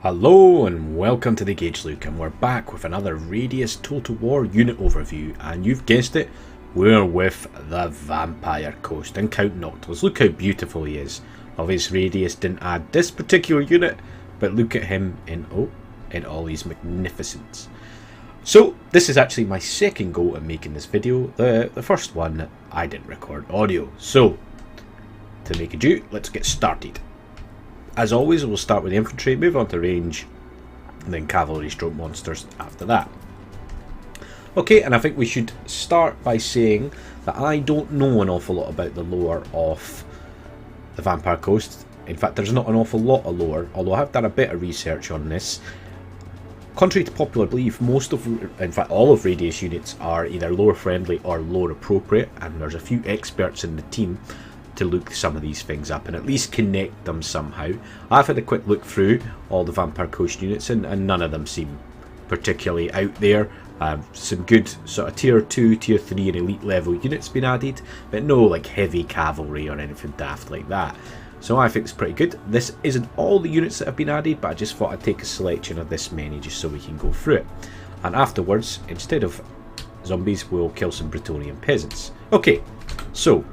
Hello and welcome to the Gauge Look, and we're back with another Radious Total War unit overview, and you've guessed it, we're with the Vampire Coast and Count Noctis. Look how beautiful he is. Obviously Radious didn't add this particular unit, but look at him in all his magnificence. So this is actually my second go at making this video. The first one I didn't record audio, so to make ado, let's get started. As always, we'll start with the infantry, move on to range, and then cavalry stroke monsters after that. Okay, and I think we should start by saying that I don't know an awful lot about the lore of the Vampire Coast. In fact, there's not an awful lot of lore, although I have done a bit of research on this. Contrary to popular belief, in fact all of Radious units are either lore friendly or lore appropriate, and there's a few experts in the team to look some of these things up and at least connect them somehow. I've had a quick look through all the Vampire Coast units and none of them seem particularly out there. Some good sort of tier 2, tier 3 and elite level units been added, but no like heavy cavalry or anything daft like that. So I think it's pretty good. This isn't all the units that have been added, but I just thought I'd take a selection of this many just so we can go through it. And afterwards, instead of zombies, we'll kill some Bretonnian peasants. Okay, so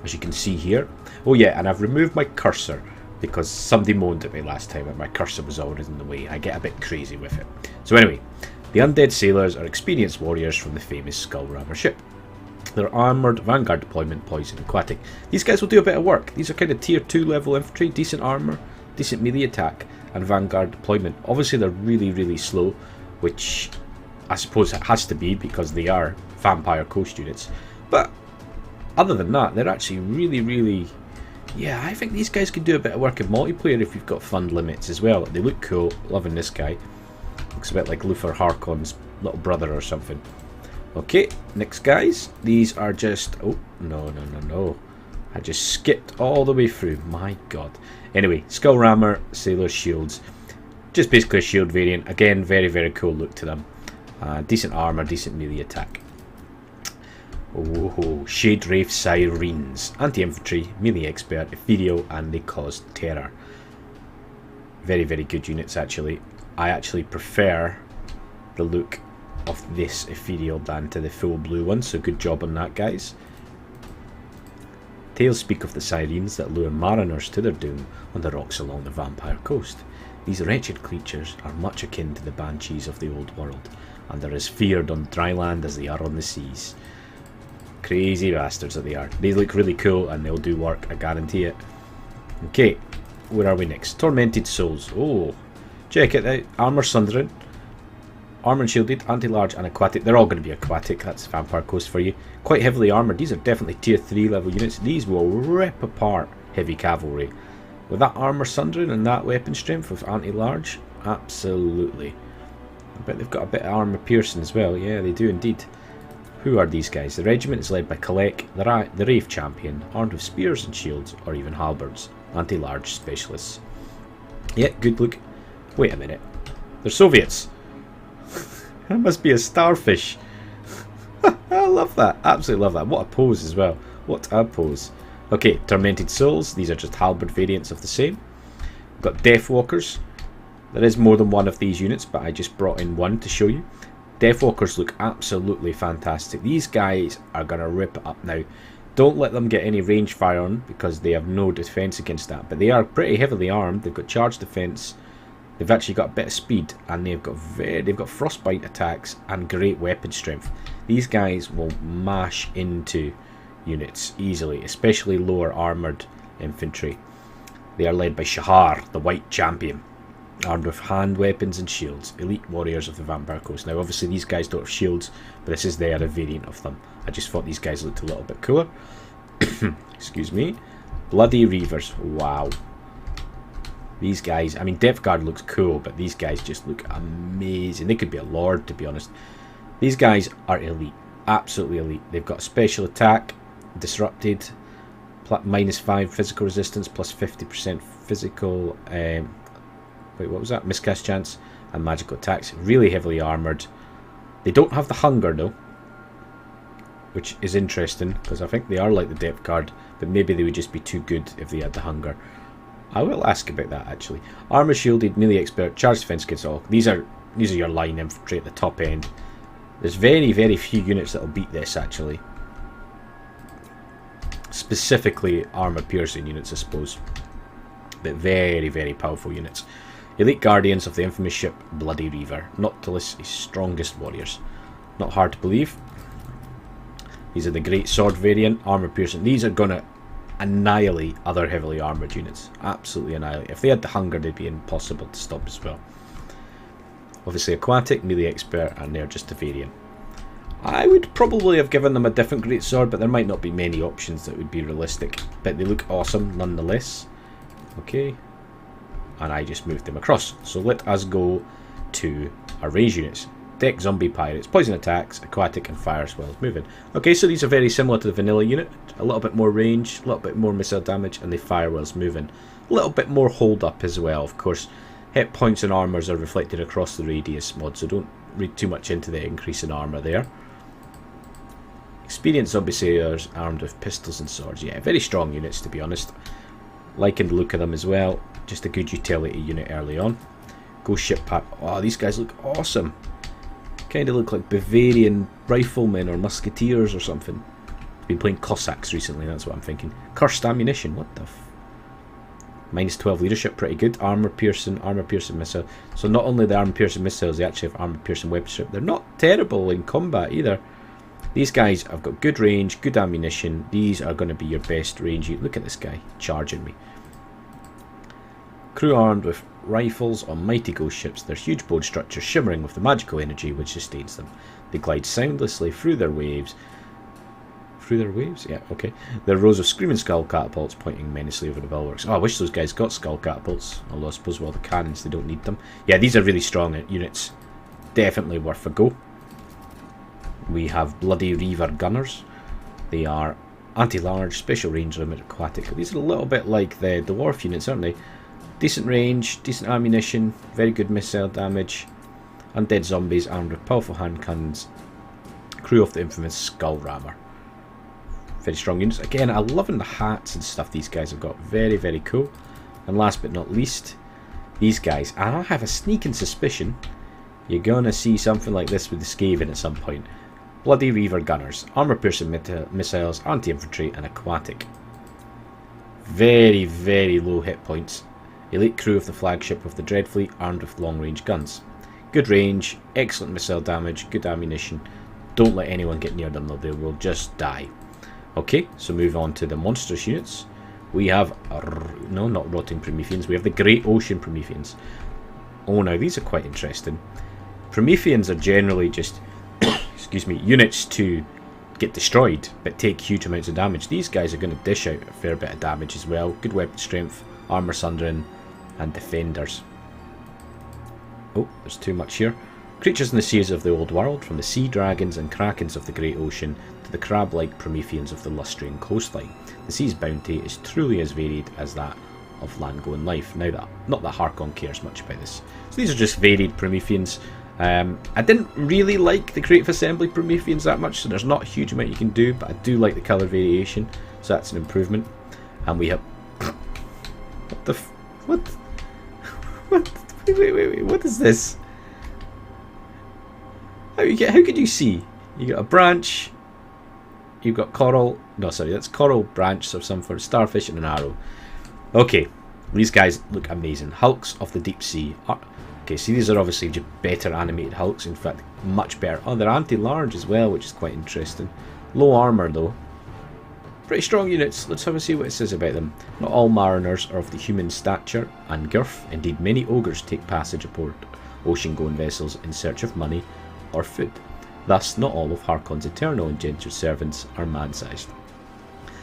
as you can see here, oh yeah, and I've removed my cursor because somebody moaned at me last time that my cursor was always in the way. I get a bit crazy with it. So anyway, the undead sailors are experienced warriors from the famous Skullrammer ship. They're armoured, vanguard deployment, poison, aquatic. These guys will do a bit of work. These are kind of tier 2 level infantry, decent armour, decent melee attack, and vanguard deployment. Obviously they're really slow, which I suppose it has to be because they are Vampire Coast units. But other than that, they're actually really, yeah, I think these guys can do a bit of work in multiplayer if you've got fund limits as well. They look cool, loving this guy. Looks a bit like Luther Harkon's little brother or something. Okay, next guys, these are just, oh, no. I just skipped all the way through, my god. Anyway, Skullrammer, Sailor Shields, just basically a shield variant. Again, very cool look to them. Decent armour, decent melee attack. Oh, Shade Wraith Sirens, anti-infantry, melee expert, ethereal, and they cause terror. Very good units actually. I actually prefer the look of this ethereal than to the full blue one, so good job on that, guys. Tales speak of the sirens that lure mariners to their doom on the rocks along the Vampire Coast. These wretched creatures are much akin to the banshees of the old world, and are as feared on dry land as they are on the seas. Crazy bastards that they are. They look really cool and they'll do work, I guarantee it. Okay, where are we next? Tormented Souls. Oh, check it out. Armour Sundering, Armour and Shielded, Anti-Large and Aquatic. They're all going to be aquatic. That's Vampire Coast for you. Quite heavily armoured. These are definitely tier 3 level units. These will rip apart heavy cavalry. With that Armour Sundering and that weapon strength with Anti-Large, absolutely. I bet they've got a bit of armour piercing as well. Yeah, they do indeed. Who are these guys? The regiment is led by Kalek, the Wraith champion, armed with spears and shields, or even halberds. Anti-large specialists. Yeah, good look. Wait a minute. They're Soviets. That must be a starfish. I love that. Absolutely love that. What a pose as well. What a pose. Okay, Tormented Souls. These are just halberd variants of the same. We've got Deathwalkers. There is more than one of these units, but I just brought in one to show you. Deathwalkers look absolutely fantastic. These guys are going to rip it up now. Don't let them get any range fire on because they have no defense against that. But they are pretty heavily armed. They've got charge defense. They've actually got a bit of speed, and they've got frostbite attacks and great weapon strength. These guys will mash into units easily, especially lower armoured infantry. They are led by Shahar, the White Champion, armed with hand weapons and shields, elite warriors of the Vampire Coast. Now obviously these guys don't have shields, but this is their variant of them. I just thought these guys looked a little bit cooler. Excuse me. Bloody Reavers. Wow. These guys, I mean Depth Guard looks cool, but these guys just look amazing. They could be a lord, to be honest. These guys are elite. Absolutely elite. They've got special attack, disrupted, -5 physical resistance, plus 50% physical wait, what was that? Miscast chance and magical attacks. Really heavily armoured. They don't have the hunger though, which is interesting because I think they are like the Depth Guard, but maybe they would just be too good if they had the hunger. I will ask about that actually. Armour shielded, melee expert, charge defense kits. All these are your line infantry at the top end. There's very, very few units that'll beat this actually. Specifically armour piercing units, I suppose. But very, very powerful units. Elite Guardians of the infamous ship Bloody Reaver. Noctilus' strongest warriors. Not hard to believe. These are the Great Sword variant, armour piercing. These are going to annihilate other heavily armoured units. Absolutely annihilate. If they had the hunger, they'd be impossible to stop as well. Obviously aquatic, melee expert, and they're just a variant. I would probably have given them a different Great Sword, but there might not be many options that would be realistic. But they look awesome nonetheless. Okay. And I just moved them across. So let us go to our range units. Deck zombie pirates, poison attacks, aquatic and fire as well as moving. Okay, so these are very similar to the vanilla unit. A little bit more range, a little bit more missile damage, and they fire whilst moving. A little bit more hold up as well, of course. Hit points and armours are reflected across the Radious mod, so don't read too much into the increase in armour there. Experienced zombie sailors armed with pistols and swords. Yeah, very strong units to be honest. Liking the look of them as well. Just a good utility unit early on. Ghost ship pack. Oh, these guys look awesome. Kind of look like Bavarian riflemen or musketeers or something. Been playing Cossacks recently, that's what I'm thinking. Cursed ammunition, what the f... Minus 12 leadership, pretty good. Armour piercing missile. So not only the armour piercing missiles, they actually have armour piercing weaponship. They're not terrible in combat either. These guys have got good range, good ammunition. These are going to be your best range. Look at this guy charging me. Crew armed with rifles on mighty ghost ships. Their huge boat structures shimmering with the magical energy which sustains them. They glide soundlessly through their waves. Through their waves? Yeah, okay. Their rows of screaming skull catapults pointing menacingly over the bulwarks. Oh, I wish those guys got skull catapults. Although I suppose with all the cannons they don't need them. Yeah, these are really strong units. Definitely worth a go. We have Bloody Reaver gunners. They are anti-large, special range limit, aquatic. These are a little bit like the dwarf units, aren't they? Decent range, decent ammunition, very good missile damage. Undead zombies armed with powerful hand cannons. Crew of the infamous Skull Rammer. Very strong units. Again, I'm loving the hats and stuff these guys have got. Very, very cool. And last but not least, these guys. And I have a sneaking suspicion you're going to see something like this with the Skaven at some point. Bloody Reaver gunners. Armour piercing missiles, anti-infantry and aquatic. Very, very low hit points. Elite crew of the flagship of the Dreadfleet armed with long-range guns. Good range, excellent missile damage, good ammunition. Don't let anyone get near them though, they will just die. Okay, so move on to the monstrous units. We have, no, not rotting Prometheans, we have the Great Ocean Prometheans. Oh, now these are quite interesting. Prometheans are generally just, excuse me, units to get destroyed, but take huge amounts of damage. These guys are going to dish out a fair bit of damage as well. Good weapon strength, armour sundering, and defenders. Oh, there's too much here. Creatures in the seas of the old world, from the sea dragons and krakens of the great ocean to the crab-like Prometheans of the Lustrian coastline. The sea's bounty is truly as varied as that of land-going life. Now that, not that Harkon cares much about this. So these are just varied Prometheans. I didn't really like the Creative Assembly Prometheans that much, so there's not a huge amount you can do, but I do like the colour variation, so that's an improvement. And we have... what the f... what? What? Wait, what is this? How could you see? You got a branch, you've got coral, no sorry, that's coral branch of some sort, starfish and an arrow. Okay, these guys look amazing. Hulks of the deep sea. Okay, see, these are obviously just better animated hulks, in fact, much better. Oh, they're anti-large as well, which is quite interesting. Low armour though. Pretty strong units. Let's have a see what it says about them. Not all mariners are of the human stature and girth. Indeed, many ogres take passage aboard ocean-going vessels in search of money or food. Thus, not all of Harkon's eternal indentured servants are man-sized.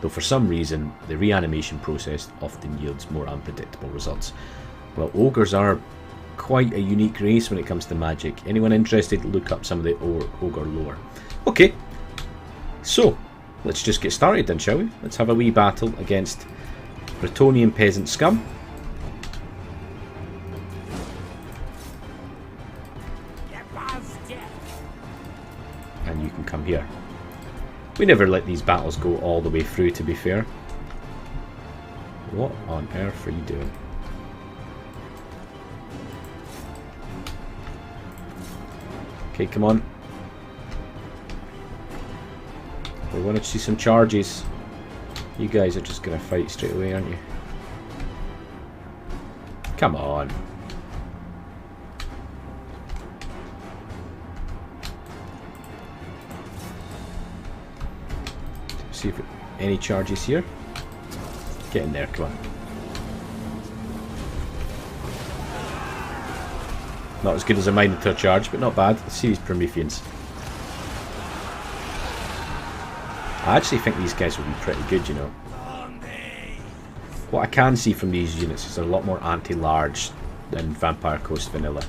Though for some reason, the reanimation process often yields more unpredictable results. Well, ogres are quite a unique race when it comes to magic. Anyone interested, look up some of the ogre lore. Okay, so let's just get started then, shall we? Let's have a wee battle against Bretonnian peasant scum. And you can come here. We never let these battles go all the way through, to be fair. What on earth are you doing? Okay, come on. We want to see some charges. You guys are just going to fight straight away, aren't you? Come on. See if any charges here. Get in there, come on. Not as good as a Minotaur charge, but not bad. Let's see these Prometheans. I actually think these guys will be pretty good, you know. What I can see from these units is they're a lot more anti-large than Vampire Coast Vanilla.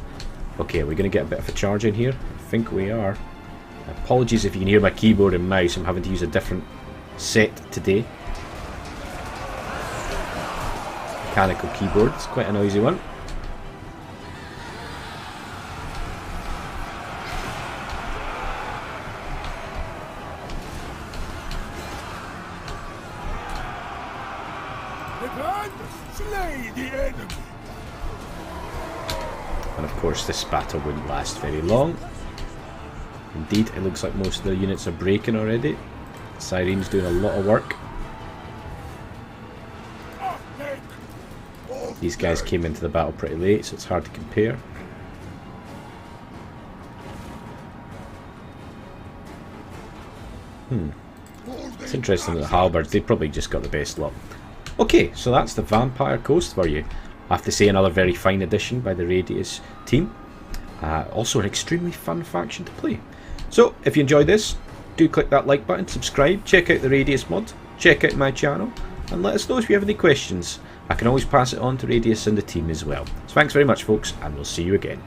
Okay, we're going to get a bit of a charge in here. I think we are. Apologies if you can hear my keyboard and mouse. I'm having to use a different set today. Mechanical keyboard. It's quite a noisy one. Slay the enemy. And of course this battle wouldn't last very long. Indeed, it looks like most of the units are breaking already. Sirene's doing a lot of work. These guys came into the battle pretty late, so it's hard to compare. It's interesting that the halberds, they probably just got the best luck. Okay, so that's the Vampire Coast for you. I have to say, another very fine addition by the Radious team. Also an extremely fun faction to play. So, if you enjoyed this, do click that like button, subscribe, check out the Radious mod, check out my channel, and let us know if you have any questions. I can always pass it on to Radious and the team as well. So thanks very much folks, and we'll see you again.